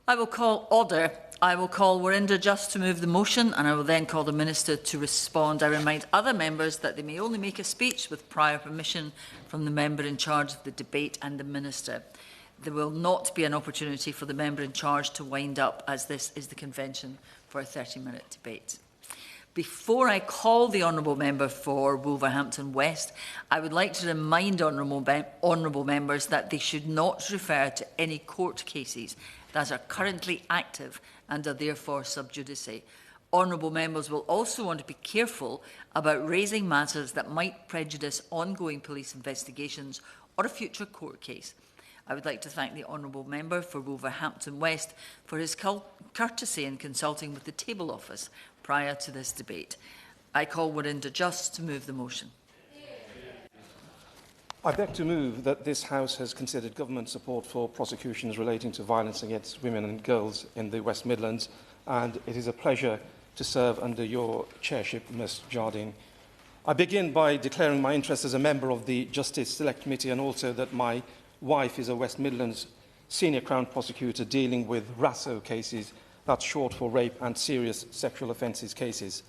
I will call Warinder Just to move the motion, and I will then call the Minister to respond. I remind other members that they may only make a speech with prior permission from the member in charge of the debate and the Minister. There will not be an opportunity for the member in charge to wind up, as this is the convention for a 30-minute debate. Before I call the honourable member for Wolverhampton West, I would like to remind honourable members that they should not refer to any court cases that are currently active and are therefore sub judice. Honourable members will also want to be careful about raising matters that might prejudice ongoing police investigations or a future court case. I would like to thank the honourable member for Wolverhampton West for his courtesy in consulting with the Table Office prior to this debate. I call Warinder Just to move the motion. I beg to move that this House has considered government support for prosecutions relating to violence against women and girls in the West Midlands, and it is a pleasure to serve under your chairship, Ms Jardine. I begin by declaring my interest as a member of the Justice Select Committee, and also that my wife is a West Midlands senior Crown prosecutor dealing with RASO cases, that's short for rape and serious sexual offences cases.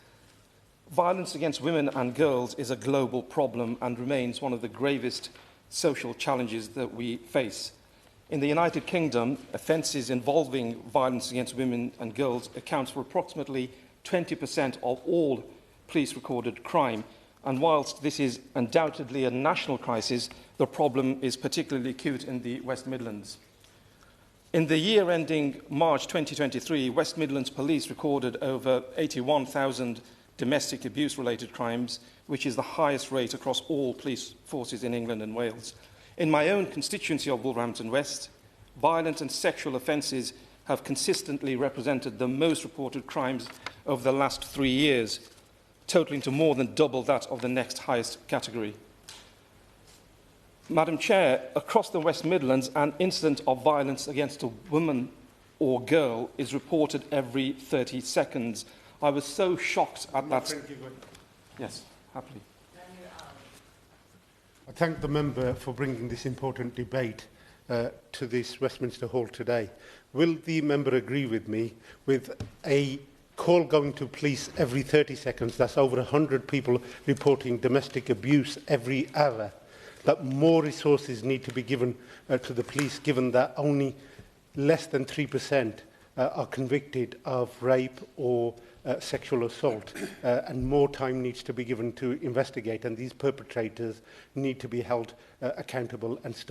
Violence against women and girls is a global problem and remains one of the gravest social challenges that we face. In the United Kingdom, offences involving violence against women and girls accounts for approximately 20% of all police-recorded crime. And whilst this is undoubtedly a national crisis, the problem is particularly acute in the West Midlands. In the year ending March 2023, West Midlands Police recorded over 81,000 domestic abuse-related crimes, which is the highest rate across all police forces in England and Wales. In my own constituency of Wolverhampton West, violent and sexual offences have consistently represented the most reported crimes over the last 3 years, totalling to more than double that of the next highest category. Madam Chair, across the West Midlands, an incident of violence against a woman or girl is reported every 30 seconds. I was so shocked at that. Yes, happily. I thank the member for bringing this important debate to this Westminster Hall today. Will the member agree with me with a call going to police every 30 seconds, that's over 100 people reporting domestic abuse every hour, that more resources need to be given to the police, given that only less than 3% are convicted of rape or sexual assault, and more time needs to be given to investigate, and these perpetrators need to be held accountable and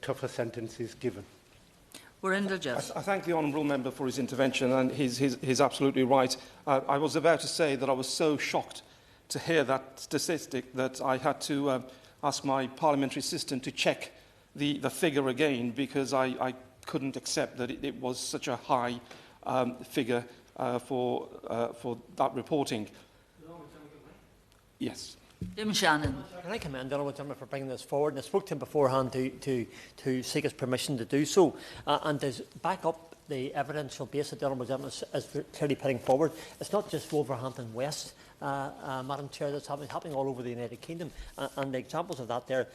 tougher sentences given. Warinder Just. I thank the honourable member for his intervention, and he's absolutely right. I was about to say that I was so shocked to hear that statistic that I had to ask my parliamentary assistant to check the figure again, because I couldn't accept that it was such a high figure for that reporting. Yes. Jim Shannon. Can I commend the honourable gentleman for bringing this forward? And I spoke to him beforehand to seek his permission to do so, and to back up the evidential base that the honourable gentleman is clearly putting forward. It's not just Wolverhampton West, Madam Chair, that's happening all over the United Kingdom, and the examples of that there.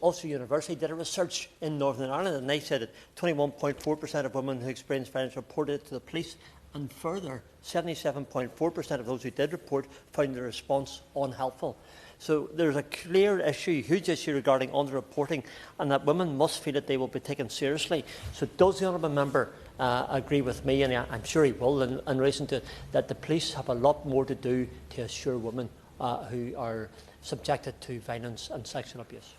Ulster University did a research in Northern Ireland, and they said that 21.4% of women who experienced violence reported it to the police, and further, 77.4% of those who did report found the response unhelpful. So there's a clear issue, huge issue regarding underreporting, and that women must feel that they will be taken seriously. So does the honourable member agree with me, and I'm sure he will, in relation to that the police have a lot more to do to assure women who are subjected to violence and sexual abuse?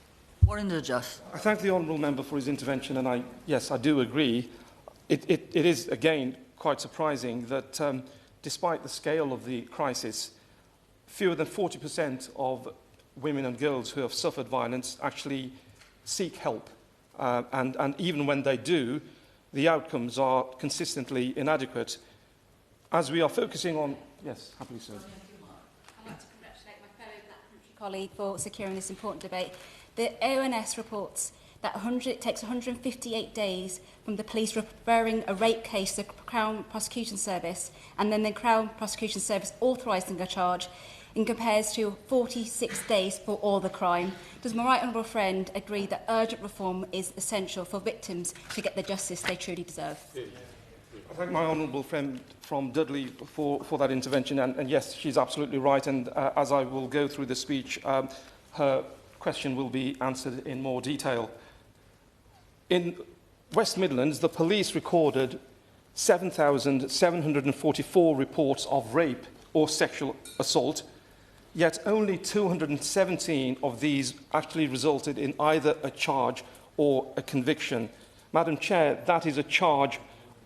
Warinder Just. I thank the honourable member for his intervention, and yes, I do agree. It is, again, quite surprising that despite the scale of the crisis, fewer than 40% of women and girls who have suffered violence actually seek help. And even when they do, the outcomes are consistently inadequate. As we are focusing on... Yes, happily so. I'd like to congratulate my fellow Black Country colleague for securing this important debate. The ONS reports that it takes 158 days from the police referring a rape case to the Crown Prosecution Service, and then the Crown Prosecution Service authorising a charge, in compares to 46 days for all the crime. Does my right honourable friend agree that urgent reform is essential for victims to get the justice they truly deserve? I thank my honourable friend from Dudley for that intervention, and yes, she's absolutely right, and as I will go through the speech, her question will be answered in more detail. In West Midlands, the police recorded 7,744 reports of rape or sexual assault, yet only 217 of these actually resulted in either a charge or a conviction. Madam Chair, that is a charge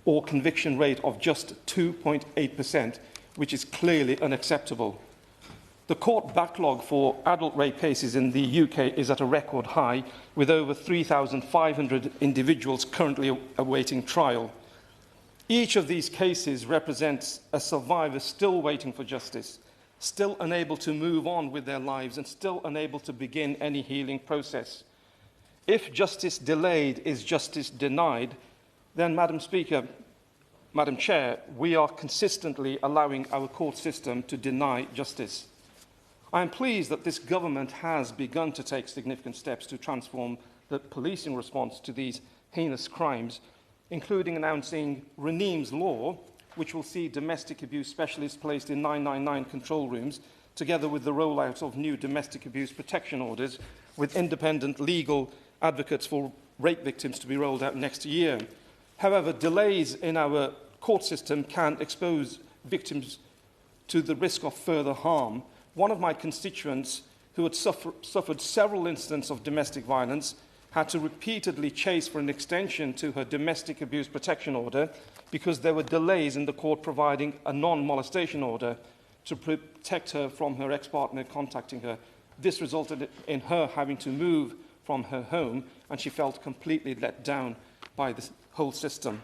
or conviction rate of just 2.8%, which is clearly unacceptable. The court backlog for adult rape cases in the UK is at a record high, with over 3,500 individuals currently awaiting trial. Each of these cases represents a survivor still waiting for justice, still unable to move on with their lives and still unable to begin any healing process. If justice delayed is justice denied, then, Madam Speaker, Madam Chair, we are consistently allowing our court system to deny justice. I am pleased that this government has begun to take significant steps to transform the policing response to these heinous crimes, including announcing Raneem's Law, which will see domestic abuse specialists placed in 999 control rooms, together with the rollout of new domestic abuse protection orders, with independent legal advocates for rape victims to be rolled out next year. However, delays in our court system can expose victims to the risk of further harm. One of my constituents, who had suffered several incidents of domestic violence, had to repeatedly chase for an extension to her domestic abuse protection order because there were delays in the court providing a non-molestation order to protect her from her ex-partner contacting her. This resulted in her having to move from her home, and she felt completely let down by the whole system.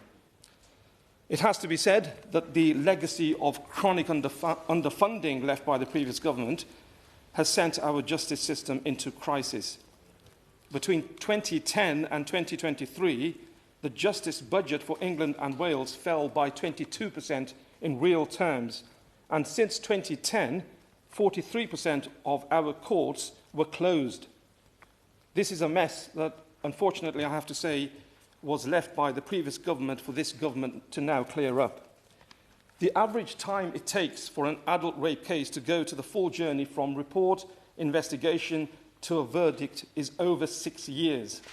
It has to be said that the legacy of chronic underfunding left by the previous government has sent our justice system into crisis. Between 2010 and 2023, the justice budget for England and Wales fell by 22% in real terms, and since 2010, 43% of our courts were closed. This is a mess that, unfortunately, I have to say, was left by the previous government for this government to now clear up. The average time it takes for an adult rape case to go to the full journey from report, investigation to a verdict is over 6 years.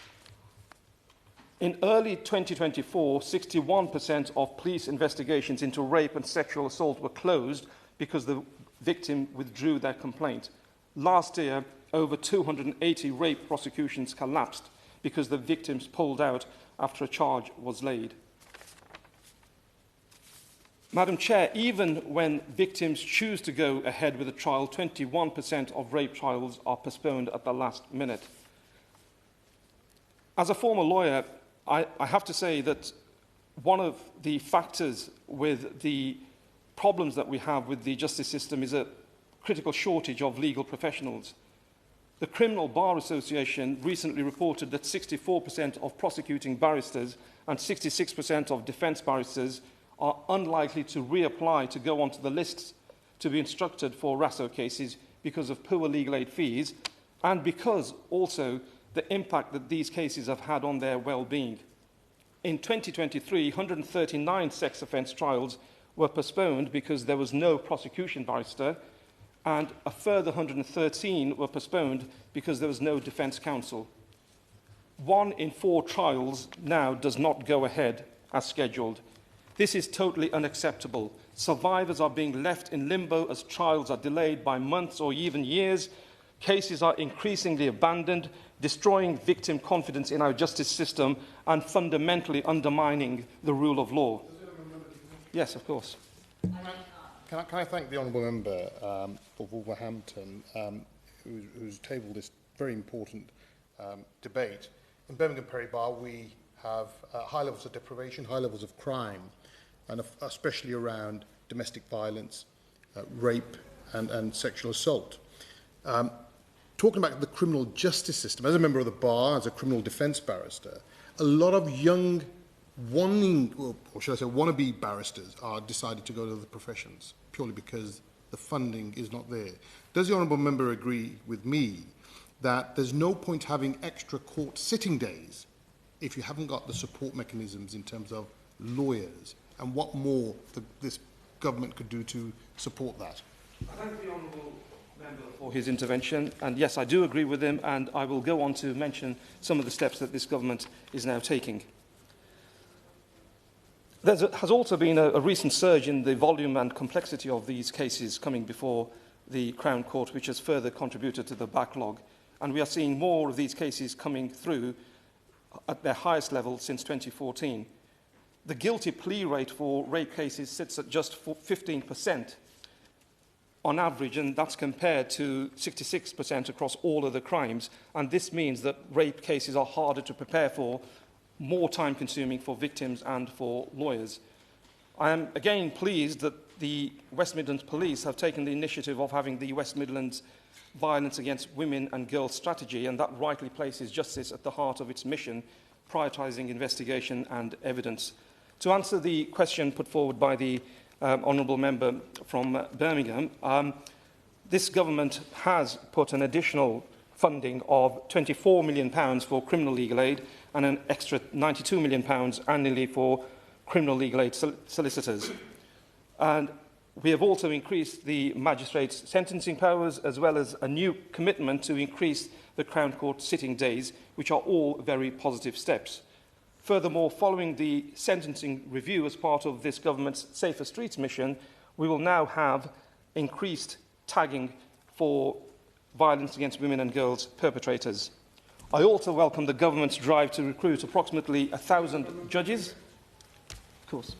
In early 2024, 61% of police investigations into rape and sexual assault were closed because the victim withdrew their complaint. Last year, over 280 rape prosecutions collapsed because the victims pulled out after a charge was laid. Madam Chair, even when victims choose to go ahead with a trial, 21% of rape trials are postponed at the last minute. As a former lawyer, I have to say that one of the factors with the problems that we have with the justice system is a critical shortage of legal professionals. The Criminal Bar Association recently reported that 64% of prosecuting barristers and 66% of defence barristers are unlikely to reapply to go onto the lists to be instructed for RASO cases because of poor legal aid fees and because also the impact that these cases have had on their well-being. In 2023, 139 sex offence trials were postponed because there was no prosecution barrister, and a further 113 were postponed because there was no defence counsel. 1 in 4 trials now does not go ahead as scheduled. This is totally unacceptable. Survivors are being left in limbo as trials are delayed by months or even years. Cases are increasingly abandoned, destroying victim confidence in our justice system and fundamentally undermining the rule of law. Yes, of course. Can I thank the honourable member for Wolverhampton, who's tabled this very important debate. In Birmingham Perry Bar, we have high levels of deprivation, high levels of crime, and especially around domestic violence, rape, and sexual assault. Talking about the criminal justice system, as a member of the bar, as a criminal defence barrister, a lot of young wannabe barristers are decided to go to the professions purely because the funding is not there. Does the honourable member agree with me that there's no point having extra court sitting days if you haven't got the support mechanisms in terms of lawyers and what more this government could do to support that. I thank the honourable member for his intervention, and yes, I do agree with him, and I will go on to mention some of the steps that this government is now taking. There has also been a recent surge in the volume and complexity of these cases coming before the Crown Court, which has further contributed to the backlog, and we are seeing more of these cases coming through at their highest level since 2014. The guilty plea rate for rape cases sits at just 15% on average, and that's compared to 66% across all other crimes. And this means that rape cases are harder to prepare for, more time-consuming for victims and for lawyers. I am again pleased that the West Midlands Police have taken the initiative of having the West Midlands Violence Against Women and Girls strategy, and that rightly places justice at the heart of its mission, prioritising investigation and evidence. To answer the question put forward by the honourable member from Birmingham, this government has put an additional funding of £24 million for criminal legal aid and an extra £92 million annually for criminal legal aid solicitors. And we have also increased the magistrates' sentencing powers, as well as a new commitment to increase the Crown Court sitting days, which are all very positive steps. Furthermore, following the sentencing review as part of this government's Safer Streets mission, we will now have increased tagging for violence against women and girls perpetrators. I also welcome the government's drive to recruit approximately 1,000 judges. Of course.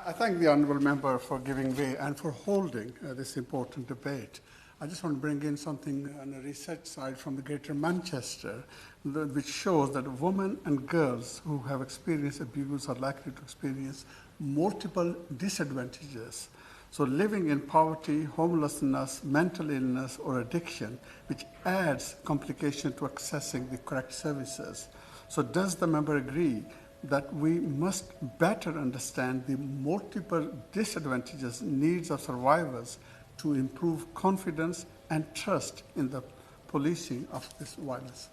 I thank the honourable member for giving way and for holding this important debate. I just want to bring in something on a research side from the Greater Manchester, which shows that women and girls who have experienced abuse are likely to experience multiple disadvantages. So living in poverty, homelessness, mental illness or addiction, which adds complication to accessing the correct services. So does the member agree that we must better understand the multiple disadvantages, needs of survivors to improve confidence and trust in the policing of this violence?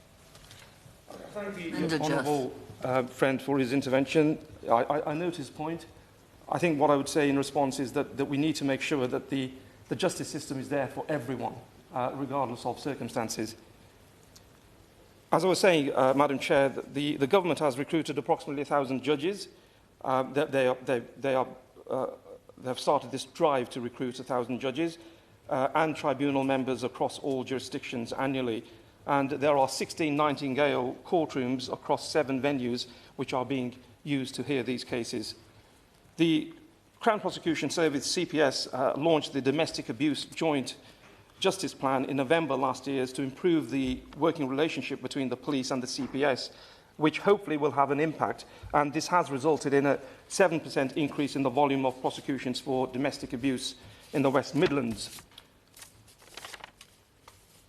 Thank the honourable friend for his intervention. I note his point. I think what I would say in response is that we need to make sure that the justice system is there for everyone, regardless of circumstances. As I was saying, Madam Chair, the government has recruited approximately 1,000 judges. They have started this drive to recruit 1,000 judges and tribunal members across all jurisdictions annually. And there are 16 Nightingale courtrooms across 7 venues which are being used to hear these cases. The Crown Prosecution Service, CPS, launched the Domestic Abuse Joint Justice Plan in November last year to improve the working relationship between the police and the CPS, which hopefully will have an impact. And this has resulted in a 7% increase in the volume of prosecutions for domestic abuse in the West Midlands.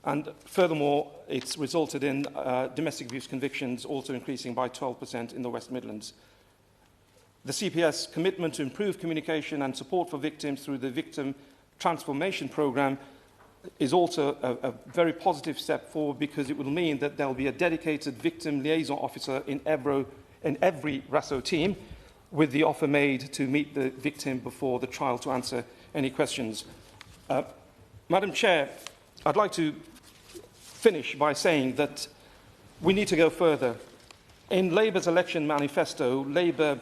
And furthermore, it's resulted in domestic abuse convictions also increasing by 12% in the West Midlands. The CPS commitment to improve communication and support for victims through the Victim Transformation Programme is also a very positive step forward, because it will mean that there will be a dedicated victim liaison officer in every RASO team, with the offer made to meet the victim before the trial to answer any questions. Madam Chair, I'd like to finish by saying that we need to go further. In Labour's election manifesto, Labour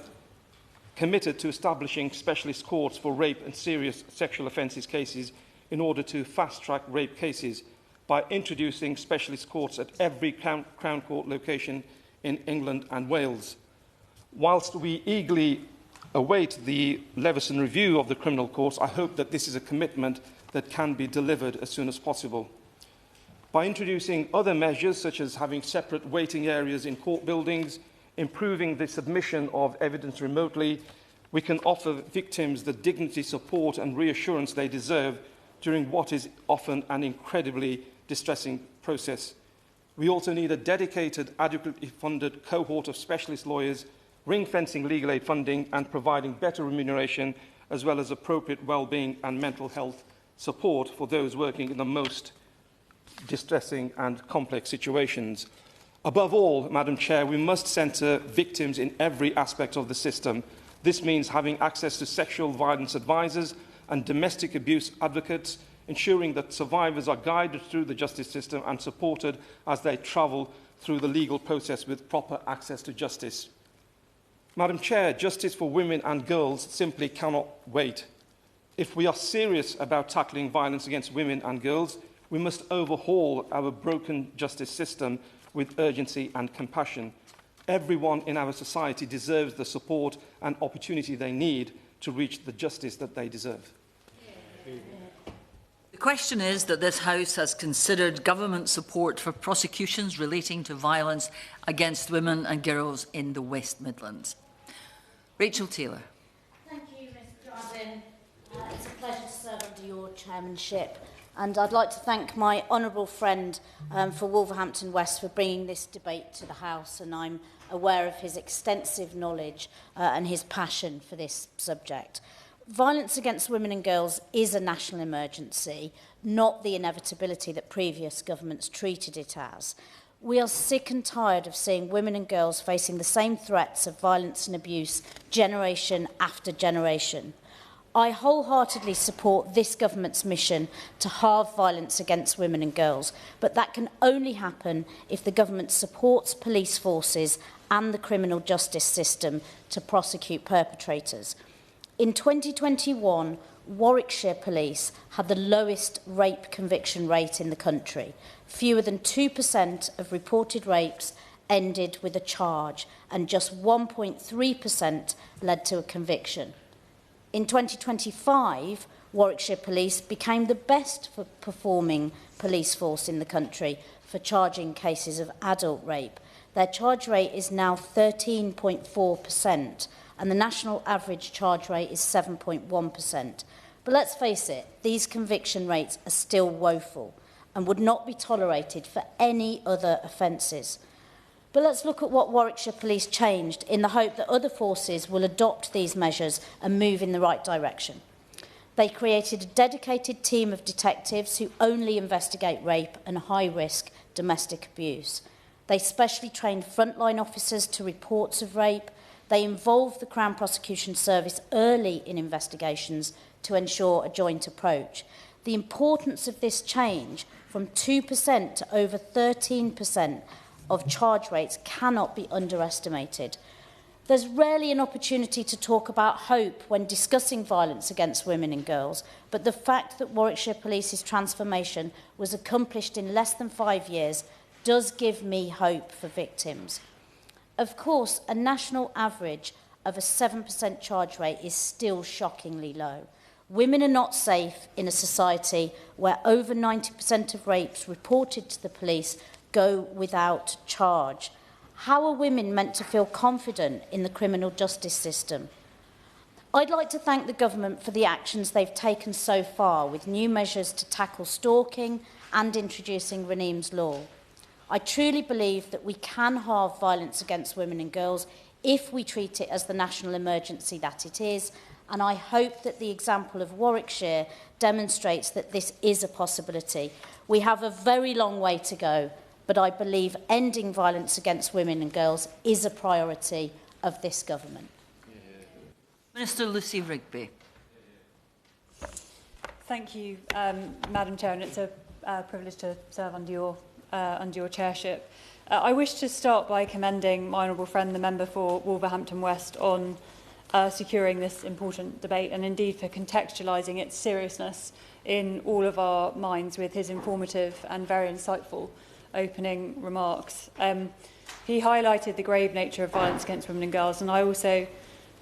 committed to establishing specialist courts for rape and serious sexual offences cases in order to fast-track rape cases by introducing specialist courts at every Crown Court location in England and Wales. Whilst we eagerly await the Leveson review of the criminal courts, I hope that this is a commitment that can be delivered as soon as possible. By introducing other measures, such as having separate waiting areas in court buildings, improving the submission of evidence remotely, we can offer victims the dignity, support and reassurance they deserve during what is often an incredibly distressing process. We also need a dedicated, adequately funded cohort of specialist lawyers, ring-fencing legal aid funding and providing better remuneration, as well as appropriate well-being and mental health support for those working in the most distressing and complex situations. Above all, Madam Chair, we must centre victims in every aspect of the system. This means having access to sexual violence advisors and domestic abuse advocates, ensuring that survivors are guided through the justice system and supported as they travel through the legal process with proper access to justice. Madam Chair, justice for women and girls simply cannot wait. If we are serious about tackling violence against women and girls, we must overhaul our broken justice system with urgency and compassion. Everyone in our society deserves the support and opportunity they need to reach the justice that they deserve. The question is that this House has considered government support for prosecutions relating to violence against women and girls in the West Midlands. Rachel Taylor. Thank you, Mr. Draven. It's a pleasure to serve under your chairmanship. And I'd like to thank my honourable friend for Wolverhampton West for bringing this debate to the House, and I'm aware of his extensive knowledge and his passion for this subject. Violence against women and girls is a national emergency, not the inevitability that previous governments treated it as. We are sick and tired of seeing women and girls facing the same threats of violence and abuse generation after generation. I wholeheartedly support this government's mission to halve violence against women and girls, but that can only happen if the government supports police forces and the criminal justice system to prosecute perpetrators. In 2021, Warwickshire Police had the lowest rape conviction rate in the country. Fewer than 2% of reported rapes ended with a charge, and just 1.3% led to a conviction. In 2025, Warwickshire Police became the best performing police force in the country for charging cases of adult rape. Their charge rate is now 13.4%, and the national average charge rate is 7.1%. But let's face it, these conviction rates are still woeful and would not be tolerated for any other offences. But let's look at what Warwickshire Police changed in the hope that other forces will adopt these measures and move in the right direction. They created a dedicated team of detectives who only investigate rape and high-risk domestic abuse. They specially trained frontline officers to reports of rape. They involved the Crown Prosecution Service early in investigations to ensure a joint approach. The importance of this change from 2% to over 13% of charge rates cannot be underestimated. There's rarely an opportunity to talk about hope when discussing violence against women and girls, but the fact that Warwickshire Police's transformation was accomplished in less than 5 years does give me hope for victims. Of course, a national average of a 7% charge rate is still shockingly low. Women are not safe in a society where over 90% of rapes reported to the police go without charge. How are women meant to feel confident in the criminal justice system? I'd like to thank the government for the actions they've taken so far, with new measures to tackle stalking and introducing Raneem's Law. I truly believe that we can halve violence against women and girls if we treat it as the national emergency that it is, and I hope that the example of Warwickshire demonstrates that this is a possibility. We have a very long way to go, but I believe ending violence against women and girls is a priority of this government. Minister Lucy Rigby. Thank you, Madam Chair, and it's a privilege to serve under your chairship. I wish to start by commending my honourable friend, the member for Wolverhampton West, on securing this important debate, and indeed for contextualising its seriousness in all of our minds with his informative and very insightful opening remarks. He highlighted the grave nature of violence against women and girls, and I also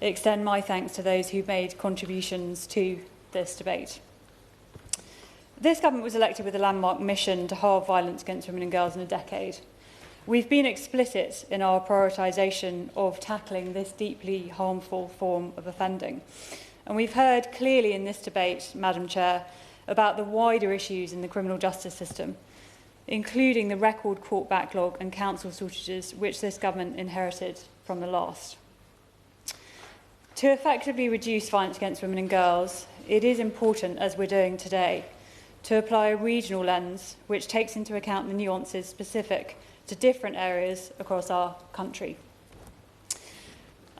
extend my thanks to those who made contributions to this debate. This government was elected with a landmark mission to halve violence against women and girls in a decade. We've been explicit in our prioritisation of tackling this deeply harmful form of offending. And we've heard clearly in this debate, Madam Chair, about the wider issues in the criminal justice system, including the record court backlog and counsel shortages which this government inherited from the last. To effectively reduce violence against women and girls, it is important, as we're doing today, to apply a regional lens which takes into account the nuances specific to different areas across our country.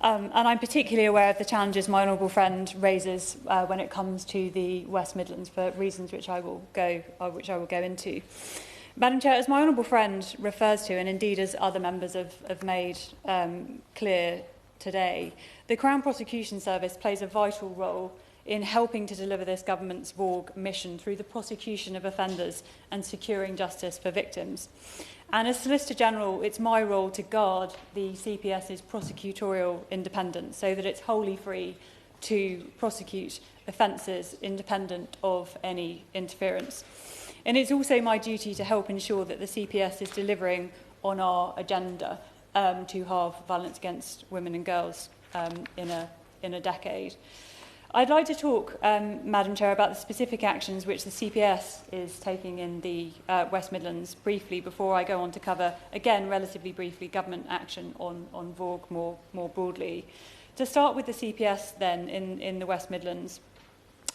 And I'm particularly aware of the challenges my honourable friend raises when it comes to the West Midlands, for reasons which I will go into. Madam Chair, as my honourable friend refers to, and indeed as other members have made clear today, the Crown Prosecution Service plays a vital role in helping to deliver this government's VORG mission through the prosecution of offenders and securing justice for victims. And as Solicitor General, it's my role to guard the CPS's prosecutorial independence so that it's wholly free to prosecute offences independent of any interference. And it's also my duty to help ensure that the CPS is delivering on our agenda to halve violence against women and girls in a decade. I'd like to talk, Madam Chair, about the specific actions which the CPS is taking in the West Midlands briefly before I go on to cover, again, relatively briefly, government action on VORG more broadly. To start with the CPS then in the West Midlands,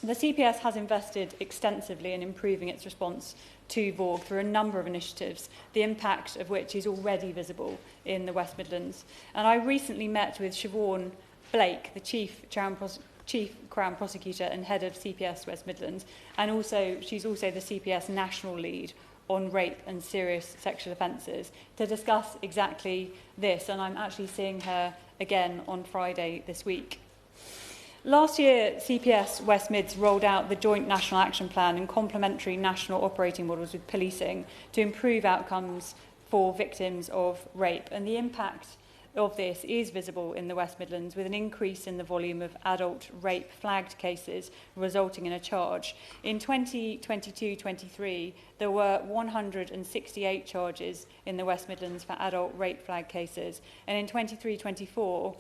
the CPS has invested extensively in improving its response to VORG through a number of initiatives, the impact of which is already visible in the West Midlands. And I recently met with Siobhan Blake, the Chief Crown Prosecutor and Head of CPS West Midlands, and she's also the CPS National Lead on rape and serious sexual offences, to discuss exactly this, and I'm actually seeing her again on Friday this week. Last year, CPS West Mids rolled out the Joint National Action Plan and complementary national operating models with policing to improve outcomes for victims of rape, and the impact of this is visible in the West Midlands, with an increase in the volume of adult rape flagged cases resulting in a charge. In 2022-23, there were 168 charges in the West Midlands for adult rape flag cases, and in 23-24,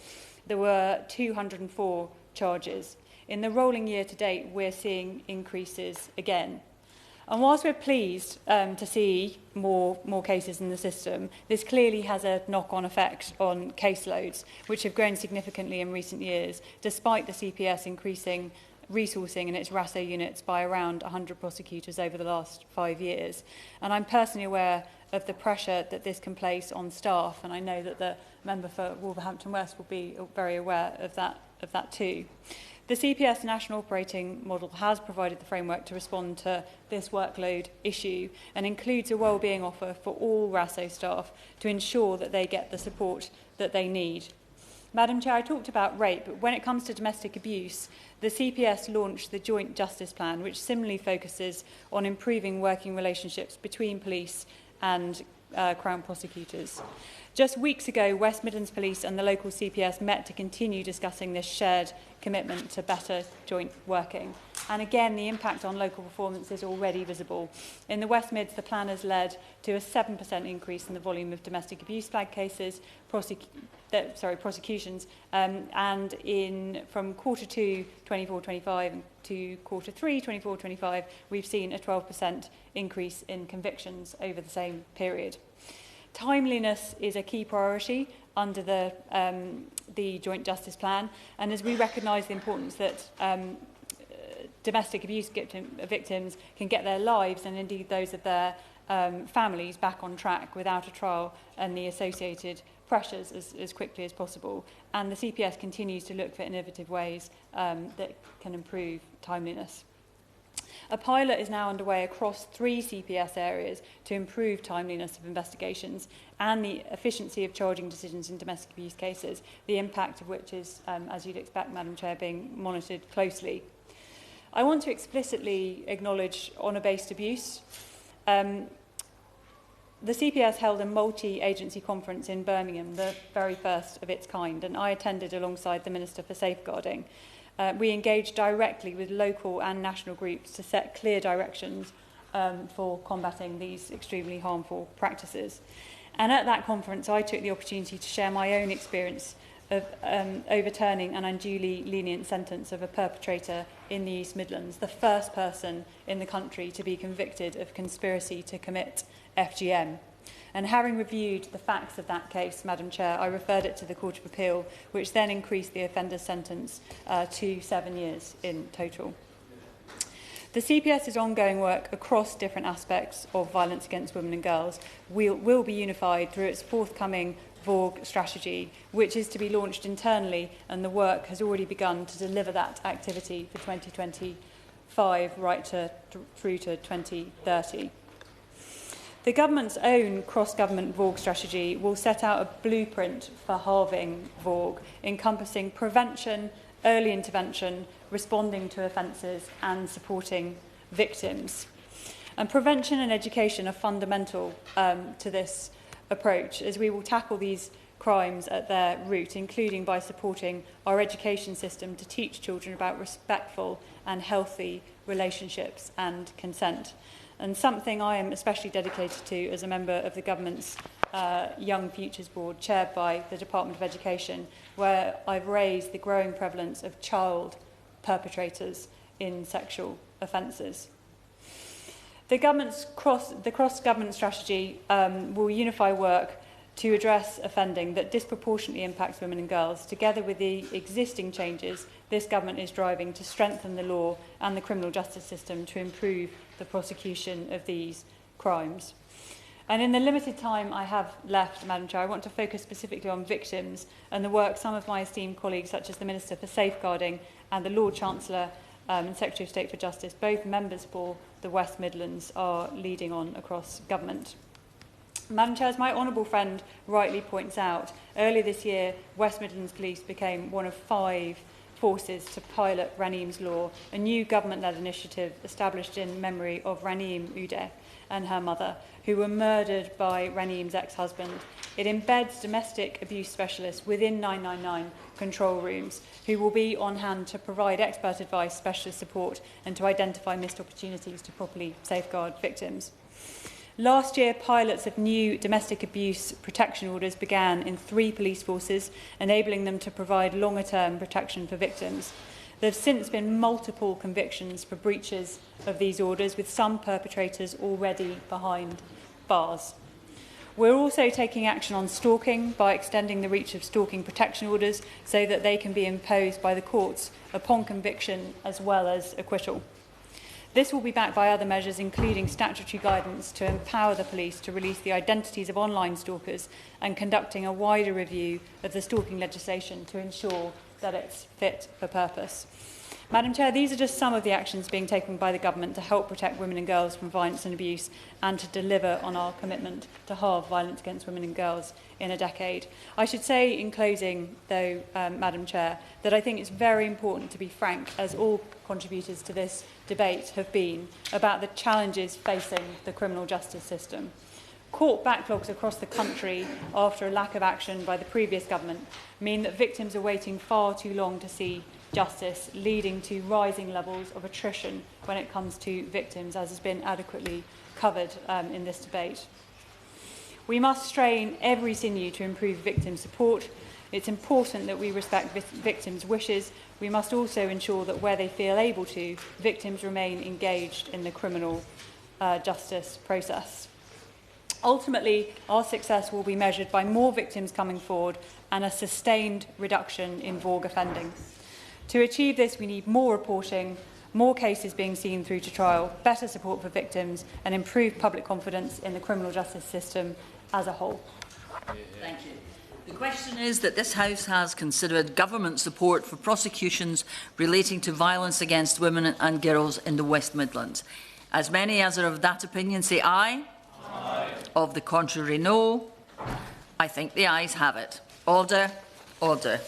there were 204 charges. In the rolling year to date, we're seeing increases again. And whilst we're pleased to see more cases in the system, this clearly has a knock-on effect on caseloads, which have grown significantly in recent years, despite the CPS increasing resourcing in its RASO units by around 100 prosecutors over the last 5 years. And I'm personally aware of the pressure that this can place on staff, and I know that the member for Wolverhampton West will be very aware of that too. The CPS National Operating Model has provided the framework to respond to this workload issue and includes a wellbeing offer for all RASO staff to ensure that they get the support that they need. Madam Chair, I talked about rape, but when it comes to domestic abuse, the CPS launched the Joint Justice Plan, which similarly focuses on improving working relationships between police and Crown prosecutors. Just weeks ago, West Midlands Police and the local CPS met to continue discussing this shared commitment to better joint working. And again, the impact on local performance is already visible. In the West Mids, the plan has led to a 7% increase in the volume of domestic abuse flag cases, prosecutions, and from quarter 2 24-25 to quarter 3 24-25, we've seen a 12% increase in convictions over the same period. Timeliness is a key priority under the Joint Justice Plan, and as we recognise the importance that domestic abuse victims can get their lives, and indeed those of their families, back on track without a trial and the associated pressures as quickly as possible. And the CPS continues to look for innovative ways that can improve timeliness. A pilot is now underway across 3 CPS areas to improve timeliness of investigations and the efficiency of charging decisions in domestic abuse cases, the impact of which is, as you'd expect, Madam Chair, being monitored closely. I want to explicitly acknowledge honour-based abuse. The CPS held a multi-agency conference in Birmingham, the very first of its kind, and I attended alongside the Minister for Safeguarding. We engaged directly with local and national groups to set clear directions for combating these extremely harmful practices. And at that conference, I took the opportunity to share my own experience of overturning an unduly lenient sentence of a perpetrator in the East Midlands, the first person in the country to be convicted of conspiracy to commit FGM. And having reviewed the facts of that case, Madam Chair, I referred it to the Court of Appeal, which then increased the offender's sentence to 7 years in total. The CPS's ongoing work across different aspects of violence against women and girls will be unified through its forthcoming VOG strategy, which is to be launched internally, and the work has already begun to deliver that activity for 2025 right through to 2030. The government's own cross-government VOG strategy will set out a blueprint for halving VOG, encompassing prevention, early intervention, responding to offences and supporting victims. And prevention and education are fundamental to this approach, as we will tackle these crimes at their root, including by supporting our education system to teach children about respectful and healthy relationships and consent. And something I am especially dedicated to as a member of the government's Young Futures Board, chaired by the Department of Education, where I've raised the growing prevalence of child perpetrators in sexual offences. The cross-government strategy will unify work to address offending that disproportionately impacts women and girls. Together with the existing changes this government is driving to strengthen the law and the criminal justice system to improve the prosecution of these crimes. And in the limited time I have left, Madam Chair, I want to focus specifically on victims and the work some of my esteemed colleagues, such as the Minister for Safeguarding and the Lord Chancellor and Secretary of State for Justice, both members for the West Midlands, are leading on across government. Madam Chair, as my honourable friend rightly points out, earlier this year, West Midlands Police became one of 5 forces to pilot Raneem's Law, a new government-led initiative established in memory of Raneem Udeh and her mother, who were murdered by Raneem's ex-husband. It embeds domestic abuse specialists within 999 control rooms, who will be on hand to provide expert advice, specialist support, and to identify missed opportunities to properly safeguard victims. Last year, pilots of new domestic abuse protection orders began in 3 police forces, enabling them to provide longer-term protection for victims. There have since been multiple convictions for breaches of these orders, with some perpetrators already behind bars. We're also taking action on stalking by extending the reach of stalking protection orders so that they can be imposed by the courts upon conviction as well as acquittal. This will be backed by other measures, including statutory guidance to empower the police to release the identities of online stalkers and conducting a wider review of the stalking legislation to ensure that it's fit for purpose. Madam Chair, these are just some of the actions being taken by the government to help protect women and girls from violence and abuse and to deliver on our commitment to halve violence against women and girls in a decade. I should say in closing, though, Madam Chair, that I think it's very important to be frank, as all contributors to this debate have been, about the challenges facing the criminal justice system. Court backlogs across the country after a lack of action by the previous government mean that victims are waiting far too long to see justice, leading to rising levels of attrition when it comes to victims, as has been adequately covered in this debate. We must strain every sinew to improve victim support. It's important that we respect victims' wishes. We must also ensure that where they feel able to, victims remain engaged in the criminal justice process. Ultimately, our success will be measured by more victims coming forward and a sustained reduction in VOG offending. To achieve this, we need more reporting, more cases being seen through to trial, better support for victims, and improved public confidence in the criminal justice system as a whole. Thank you. The question is that this House has considered government support for prosecutions relating to violence against women and girls in the West Midlands. As many as are of that opinion say aye. Aye. Of the contrary, no. I think the ayes have it. Order. Order.